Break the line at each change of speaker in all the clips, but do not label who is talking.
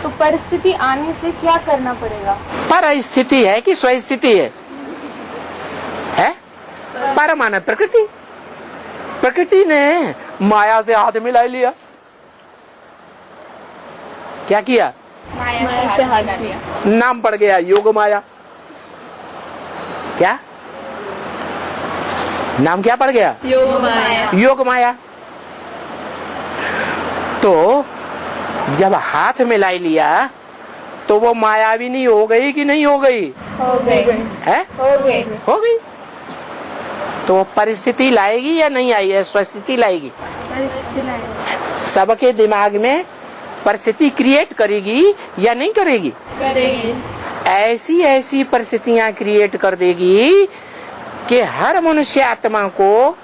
तो परिस्थिति आने से क्या करना पड़ेगा?
परिस्थिति है कि स्वस्थिति है? पर माना प्रकृति। प्रकृति ने माया से हाथ मिला लिया। क्या किया?
माया से हाथ लिया।
नाम पड़ गया योग माया। क्या नाम क्या पड़ गया?
योग माया।
योग माया। तो जब हाथ मिलाई लिया तो वो मायाविनी हो गई कि नहीं हो गई?
हो गई
है? हो गई। तो परिस्थिति लाएगी या नहीं आई है? स्वस्थिति लाएगी। सबके दिमाग में परिस्थिति क्रिएट करेगी या नहीं करेगी?
करेगी।
ऐसी ऐसी परिस्थितियां क्रिएट कर देगी कि हर मनुष्य आत्मा को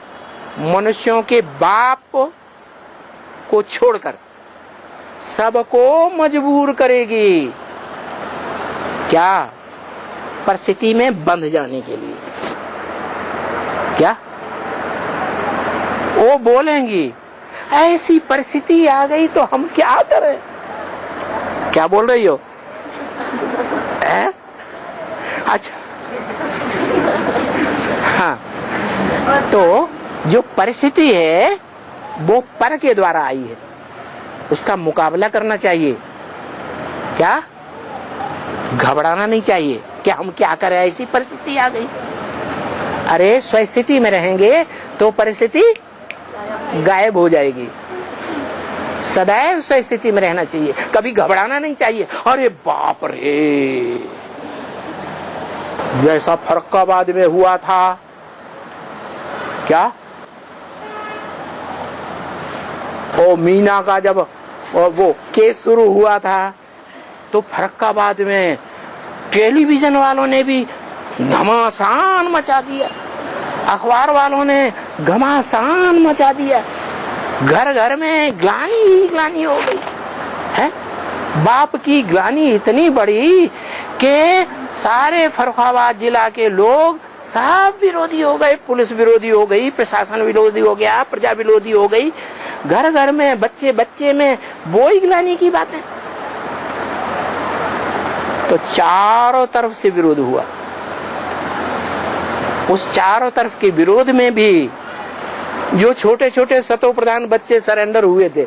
मनुष्यों के बाप को छोड़कर सबको मजबूर करेगी। क्या? परिस्थिति में बंध जाने के लिए। क्या? वो बोलेंगी ऐसी परिस्थिति आ गई तो हम क्या करें? क्या बोल रही हो? अच्छा, हाँ। तो जो परिस्थिति है वो पर के द्वारा आई है, उसका मुकाबला करना चाहिए। क्या? घबराना नहीं चाहिए कि हम क्या करें, ऐसी परिस्थिति आ गई। अरे स्वस्थिति में रहेंगे तो परिस्थिति गायब हो जाएगी। सदैव स्वस्थिति में रहना चाहिए, कभी घबराना नहीं चाहिए। अरे बाप रे, जैसा फर्रुखाबाद में हुआ था, क्या ओ मीना का जब वो केस शुरू हुआ था तो फर्रुखाबाद में टेलीविजन वालों ने भी घमासान मचा दिया, अखबार वालों ने घमासान मचा दिया। घर घर में ग्लानि ही ग्लानि हो गई है। बाप की ग्लानि इतनी बड़ी कि सारे फर्रुखाबाद जिला के लोग सब विरोधी हो गए। पुलिस विरोधी हो गई, प्रशासन विरोधी हो गया, प्रजा विरोधी हो गई। घर घर में, बच्चे बच्चे में वही ग्लानि की बातें। तो चारों तरफ से विरोध हुआ। उस चारों तरफ के विरोध में भी जो छोटे छोटे शतो प्रधान बच्चे सरेंडर हुए थे,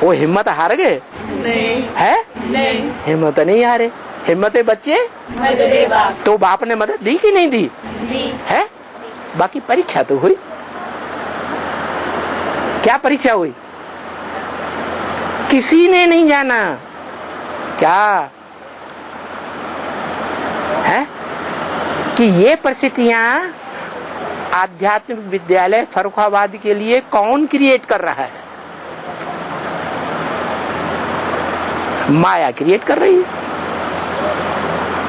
वो हिम्मत हार गए?
नहीं
है?
नहीं,
हिम्मत नहीं हारे। हिम्मत बच्चे तो बाप ने मदद दी कि नहीं दी? है? बाकी परीक्षा तो हुई। क्या परीक्षा हुई? किसी ने नहीं जाना। क्या है कि ये परिस्थितियां आध्यात्मिक विद्यालय फर्रुखाबाद के लिए कौन क्रिएट कर रहा है? माया क्रिएट कर रही है।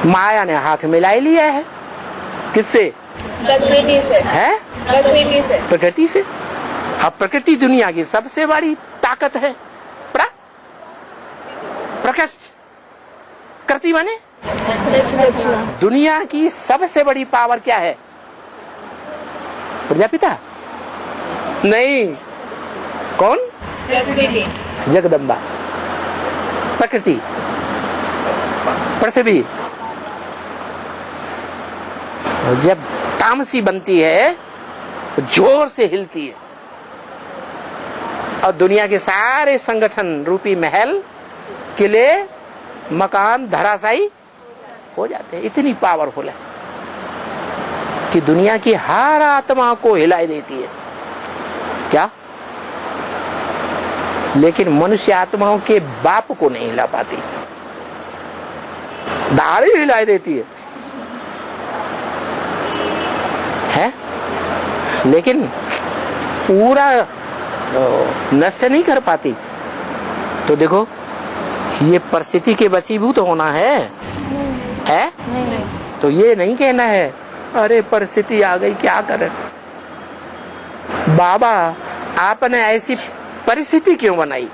माया ने हाथ मिला लिया है। किससे?
प्रकृति से।
है?
प्रकृति से।
प्रकृति से। अब प्रकृति दुनिया की सबसे बड़ी ताकत है। प्रकृति कृति माने दुनिया की सबसे बड़ी पावर क्या है? प्रजापिता? नहीं। कौन?
प्रकृति।
जगदम्बा। प्रकृति, पृथ्वी जब तामसी बनती है तो जोर से हिलती है और दुनिया के सारे संगठन रूपी महल, किले, मकान धराशायी हो जाते हैं। इतनी पावरफुल है कि दुनिया की हर आत्मा को हिलाई देती है। क्या? लेकिन मनुष्य आत्माओं के बाप को नहीं हिला पाती। दाढ़ी हिलाई देती है? लेकिन पूरा नष्ट नहीं कर पाती। तो देखो, ये परिस्थिति के वशीभूत होना है? तो ये नहीं कहना है अरे परिस्थिति आ गई क्या करें। बाबा आपने ऐसी परिस्थिति क्यों बनाई?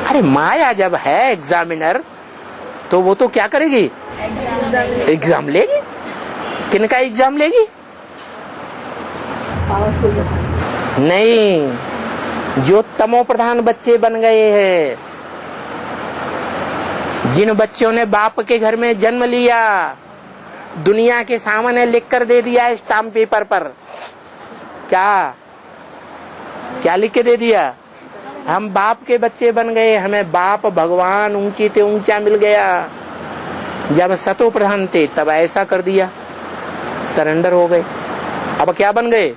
अरे माया जब है एग्जामिनर तो वो तो क्या करेगी? एग्जाम लेगी। किनका एग्जाम लेगी? नहीं, जो तमो प्रधान बच्चे बन गए हैं, जिन बच्चों ने बाप के घर में जन्म लिया, दुनिया के सामने लिख कर दे दिया स्टाम्प पेपर पर, क्या क्या लिख के दे दिया? हम बाप के बच्चे बन गए, हमें बाप भगवान ऊंची ते ऊंचा मिल गया। जब सतो प्रधान थे तब ऐसा कर दिया, सरेंडर हो गए। अब क्या बन गए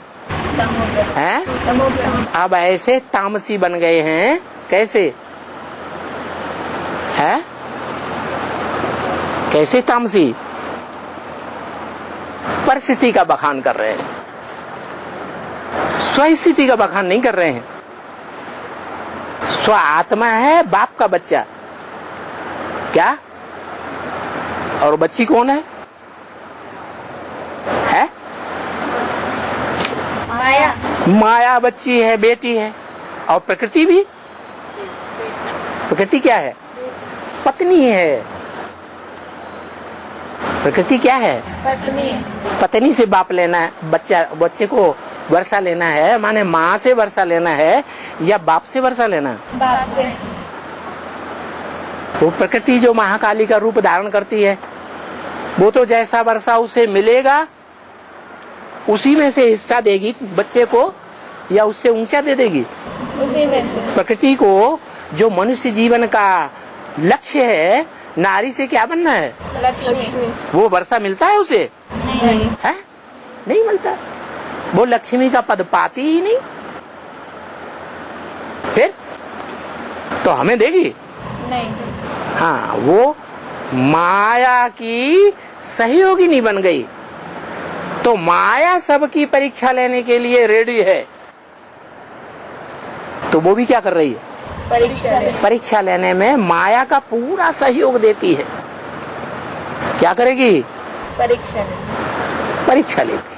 हैं? अब ऐसे तामसी बन गए हैं। कैसे है? कैसे तामसी? परिस्थिति का बखान कर रहे हैं, स्वस्थिति का बखान नहीं कर रहे हैं। स्व आत्मा है बाप का बच्चा, क्या? और बच्ची कौन है?
माया।
माया बच्ची है, बेटी है। और प्रकृति भी, प्रकृति क्या है? पत्नी है। प्रकृति क्या है?
पत्नी।
पत्नी से बाप लेना है, बच्चे को वर्षा लेना है, माने माँ से वर्षा लेना है या बाप से वर्षा लेना है?
बाप से।
वो प्रकृति जो महाकाली का रूप धारण करती है, वो तो जैसा वर्षा उसे मिलेगा उसी में से हिस्सा देगी बच्चे को, या उससे ऊंचा दे देगी?
उसी में से।
प्रकृति को जो मनुष्य जीवन का लक्ष्य है, नारी से क्या बनना है?
लक्ष्मी।
वो वर्षा मिलता है उसे?
नहीं।
है? नहीं मिलता। वो लक्ष्मी का पद पाती ही नहीं, फिर तो हमें देगी?
नहीं।
हाँ, वो माया की सहयोगिनी बन गई। तो माया सबकी परीक्षा लेने के लिए रेडी है, तो वो भी क्या कर रही है? परीक्षा लेने में माया का पूरा सहयोग देती है। क्या करेगी?
परीक्षा
परीक्षा लेती।